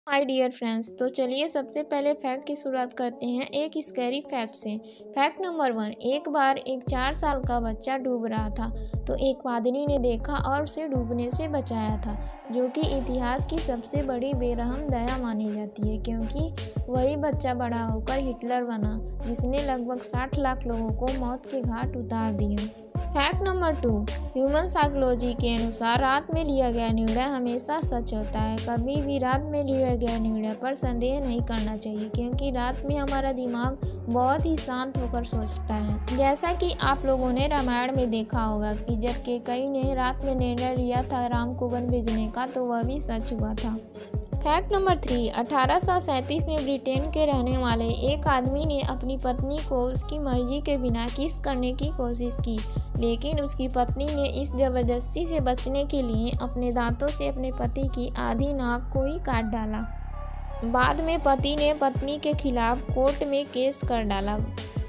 Hi dear friends, तो चलिए सबसे पहले फैक्ट की शुरुआत करते हैं एक स्कैरी फैक्ट से। Fact number 1। एक बार एक 4 साल का बच्चा डूब रहा था तो एक पादरी ने देखा और उसे डूबने से बचाया था, जो कि इतिहास की सबसे बड़ी बेरहम दया मानी जाती है, क्योंकि वही बच्चा बड़ा होकर हिटलर बना, जिसने लगभग 60 लाख लोगों को मौत के घाट उतार दिया। Fact number 2। ह्यूमन साइकोलॉजी के अनुसार रात में लिया गया निर्णय हमेशा सच होता है। कभी भी रात में लिए गए निर्णय पर संदेह नहीं करना चाहिए, क्योंकि रात में हमारा दिमाग बहुत ही शांत होकर सोचता है। जैसा कि आप लोगों ने रामायण में देखा होगा कि जब कैकई ने रात में निर्णय लिया था राम को वन भेजने का, तो वह भी सच हुआ था। Fact number 3। 1837 में ब्रिटेन के रहने वाले एक आदमी ने अपनी पत्नी को उसकी मर्जी के बिना किस करने की कोशिश की, लेकिन उसकी पत्नी ने इस जबरदस्ती से बचने के लिए अपने दांतों से अपने पति की आधी नाक को ही काट डाला। बाद में पति ने पत्नी के खिलाफ कोर्ट में केस कर डाला।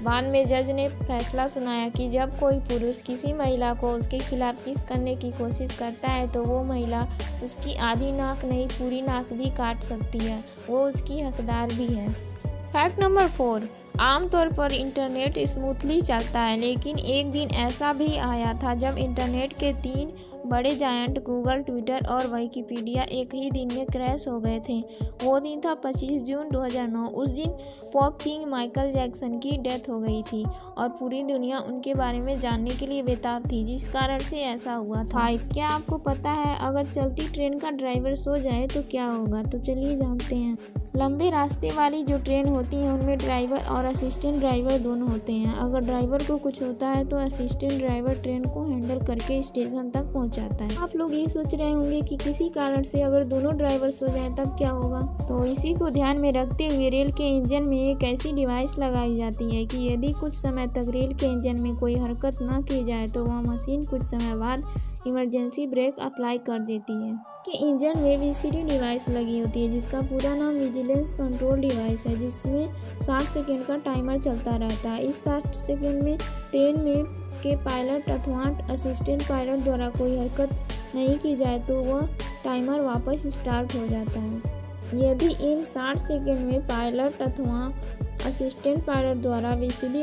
बाद में जज ने फैसला सुनाया कि जब कोई पुरुष किसी महिला को उसके खिलाफ किस करने की कोशिश करता है तो वो महिला उसकी आधी नाक नहीं, पूरी नाक भी काट सकती है, वो उसकी हकदार भी है। Fact number 4। आमतौर पर इंटरनेट स्मूथली चलता है, लेकिन एक दिन ऐसा भी आया था जब इंटरनेट के 3 बड़े जायंट गूगल, ट्विटर और विकिपीडिया एक ही दिन में क्रैश हो गए थे। वो दिन था 25 जून 2009। उस दिन पॉप किंग माइकल जैक्सन की डेथ हो गई थी और पूरी दुनिया उनके बारे में जानने के लिए बेताब थी, जिस कारण से ऐसा हुआ था। 5। क्या आपको पता है अगर चलती ट्रेन का ड्राइवर सो जाए तो क्या होगा? तो चलिए जानते हैं। लंबे रास्ते वाली जो ट्रेन होती हैं उनमें ड्राइवर और असिस्टेंट ड्राइवर दोनों होते हैं। अगर ड्राइवर को कुछ होता है तो असिस्टेंट ड्राइवर ट्रेन को हैंडल करके स्टेशन तक पहुंचाता है। आप लोग ये सोच रहे होंगे कि किसी कारण से अगर दोनों ड्राइवर सो जाएं तब क्या होगा? तो इसी को ध्यान में रखते हुए रेल के इंजन में एक ऐसी डिवाइस लगाई जाती है कि यदि कुछ समय तक रेल के इंजन में कोई हरकत न की जाए तो वह मशीन कुछ समय बाद इमरजेंसी ब्रेक अप्लाई कर देती है। कि इंजन में VCD डिवाइस लगी होती है, जिसका पूरा नाम विजिलेंस कंट्रोल डिवाइस है, जिसमें 60 सेकेंड का टाइमर चलता रहता है। इस 60 सेकेंड में ट्रेन में के पायलट अथवा असिस्टेंट पायलट द्वारा कोई हरकत नहीं की जाए तो वह टाइमर वापस स्टार्ट हो जाता है। यदि इन 60 सेकेंड में पायलट अथवा असिस्टेंट पायलट द्वारा VCD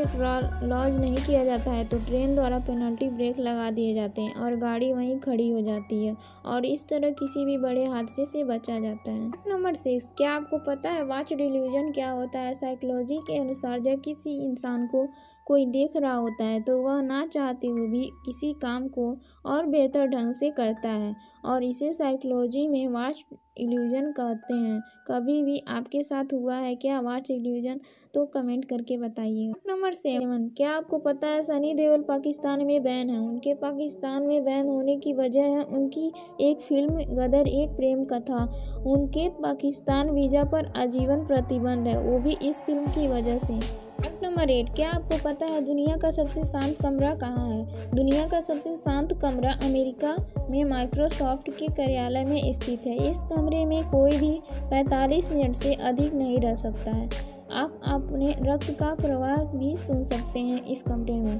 लॉन्च नहीं किया जाता है तो ट्रेन द्वारा पेनल्टी ब्रेक लगा दिए जाते हैं और गाड़ी वहीं खड़ी हो जाती है और इस तरह किसी भी बड़े हादसे से बचा जाता है। नंबर 6। क्या आपको पता है वॉच डिल्यूजन क्या होता है? साइकोलॉजी के अनुसार जब किसी इंसान को कोई देख रहा होता है तो वह ना चाहते हुए भी किसी काम को और बेहतर ढंग से करता है और इसे साइकोलॉजी में वॉच इल्यूजन कहते हैं। कभी भी आपके साथ हुआ है क्या वॉच इल्यूजन? तो कमेंट करके बताइए। नंबर 7। क्या आपको पता है सनी देओल पाकिस्तान में बैन है? उनके पाकिस्तान में बैन होने की वजह है उनकी एक फिल्म गदर एक प्रेम कथा। उनके पाकिस्तान वीजा पर आजीवन प्रतिबंध है, वो भी इस फिल्म की वजह से। Fact number 8। क्या आपको पता है दुनिया का सबसे शांत कमरा कहाँ है? दुनिया का सबसे शांत कमरा अमेरिका में माइक्रोसॉफ्ट के कार्यालय में स्थित है। इस कमरे में कोई भी 45 मिनट से अधिक नहीं रह सकता है। आप अपने रक्त का प्रवाह भी सुन सकते हैं इस कमरे में।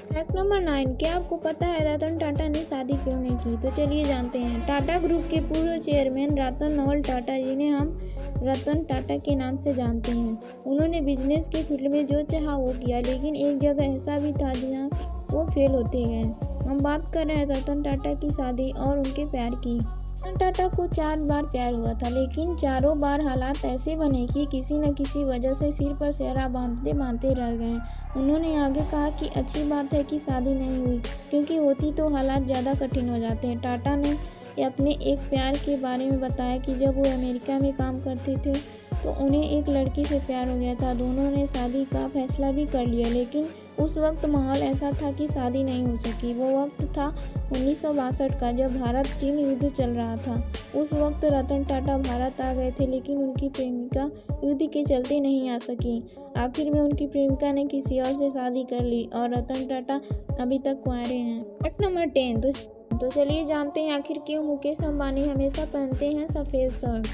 Fact number 9। क्या आपको पता है रतन टाटा ने शादी क्यों नहीं की? तो चलिए जानते हैं। टाटा ग्रुप के पूर्व चेयरमैन रतन नवल टाटा, जिन्हें हम रतन टाटा के नाम से जानते हैं, उन्होंने बिजनेस के फील्ड में जो चाहा वो किया, लेकिन एक जगह ऐसा भी था जहाँ वो फेल होते गए। हम बात कर रहे हैं रतन टाटा की शादी और उनके प्यार की। रतन टाटा को 4 बार प्यार हुआ था, लेकिन चारों बार हालात ऐसे बने कि किसी न किसी वजह से सिर पर सेहरा बांधते बांधते रह गए। उन्होंने आगे कहा कि अच्छी बात है कि शादी नहीं हुई, क्योंकि होती तो हालात ज़्यादा कठिन हो जाते हैं। टाटा ने अपने एक प्यार के बारे में बताया कि जब वो अमेरिका में काम करते थे तो उन्हें एक लड़की से प्यार हो गया था। दोनों ने शादी का फैसला भी कर लिया, लेकिन उस वक्त माहौल ऐसा था कि शादी नहीं हो सकी। वो वक्त था 1962 का, जब भारत चीन युद्ध चल रहा था। उस वक्त रतन टाटा भारत आ गए थे, लेकिन उनकी प्रेमिका युद्ध के चलते नहीं आ सकी। आखिर में उनकी प्रेमिका ने किसी और से शादी कर ली और रतन टाटा अभी तक कुंवारे हैं। Fact number 10। तो चलिए जानते हैं आखिर क्यों मुकेश अंबानी हमेशा पहनते हैं सफ़ेद शर्ट।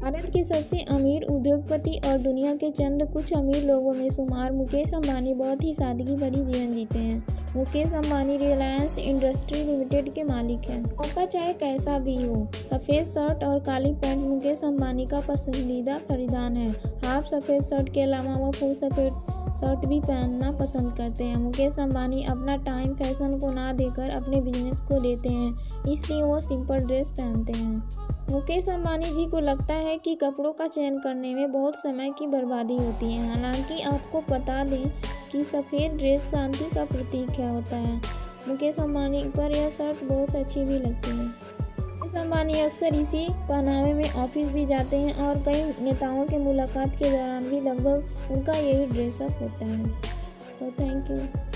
भारत के सबसे अमीर उद्योगपति और दुनिया के चंद कुछ अमीर लोगों में शुमार मुकेश अंबानी बहुत ही सादगी भरी जीवन जीते हैं। मुकेश अंबानी रिलायंस इंडस्ट्री लिमिटेड के मालिक हैं। मौका चाहे कैसा भी हो, सफ़ेद शर्ट और काली पैंट मुकेश अंबानी का पसंदीदा परिधान है। हाफ सफ़ेद शर्ट के अलावा वो फुल सफ़ेद शर्ट भी पहनना पसंद करते हैं। मुकेश अंबानी अपना टाइम फैशन को ना देकर अपने बिजनेस को देते हैं, इसलिए वो सिंपल ड्रेस पहनते हैं। मुकेश अंबानी जी को लगता है कि कपड़ों का चयन करने में बहुत समय की बर्बादी होती है। हालांकि आपको बता दें कि सफ़ेद ड्रेस शांति का प्रतीक होता है। मुकेश अंबानी पर यह शर्ट बहुत अच्छी भी लगती है। मुकेश अंबानी अक्सर इसी पहनावे में ऑफिस भी जाते हैं और कई नेताओं के मुलाकात के दौरान भी लगभग उनका यही ड्रेसअप होता है। तो थैंक यू।